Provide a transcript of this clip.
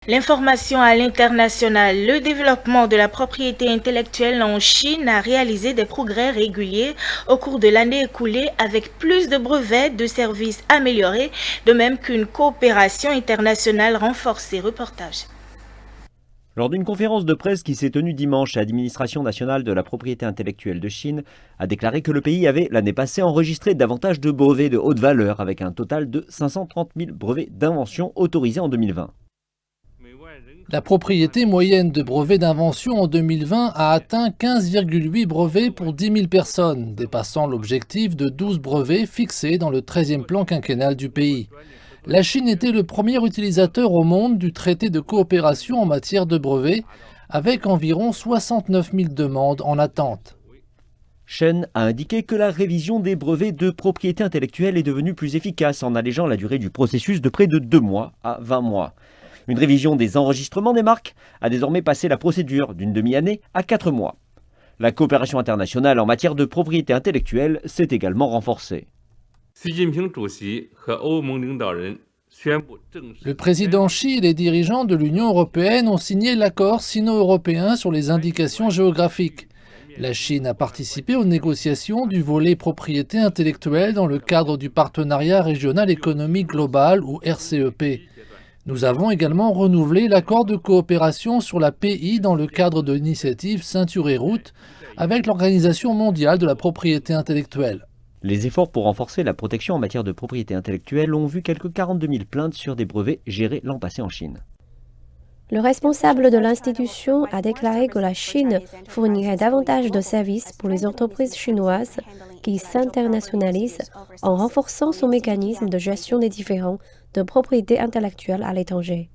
L'information à l'international, le développement de la propriété intellectuelle en Chine a réalisé des progrès réguliers au cours de l'année écoulée avec plus de brevets, de services améliorés, de même qu'une coopération internationale renforcée. Reportage. Lors d'une conférence de presse qui s'est tenue dimanche, l'administration nationale de la propriété intellectuelle de Chine a déclaré que le pays avait l'année passée enregistré davantage de brevets de haute valeur avec un total de 530 000 brevets d'invention autorisés en 2020. La propriété moyenne de brevets d'invention en 2020 a atteint 15,8 brevets pour 10 000 personnes, dépassant l'objectif de 12 brevets fixé dans le 13e plan quinquennal du pays. La Chine était le premier utilisateur au monde du traité de coopération en matière de brevets, avec environ 69 000 demandes en attente. Shen a indiqué que la révision des brevets de propriété intellectuelle est devenue plus efficace en allégeant la durée du processus de près de 2 mois à 20 mois. Une révision des enregistrements des marques a désormais passé la procédure d'une demi-année à 4 mois. La coopération internationale en matière de propriété intellectuelle s'est également renforcée. Le président Xi et les dirigeants de l'Union européenne ont signé l'accord sino-européen sur les indications géographiques. La Chine a participé aux négociations du volet propriété intellectuelle dans le cadre du partenariat régional économique global ou RCEP. Nous avons également renouvelé l'accord de coopération sur la PI dans le cadre de l'initiative Ceinture et Route avec l'Organisation mondiale de la propriété intellectuelle. Les efforts pour renforcer la protection en matière de propriété intellectuelle ont vu quelques 42 000 plaintes sur des brevets gérés l'an passé en Chine. Le responsable de l'institution a déclaré que la Chine fournirait davantage de services pour les entreprises chinoises qui s'internationalisent en renforçant son mécanisme de gestion des différends de propriété intellectuelle à l'étranger.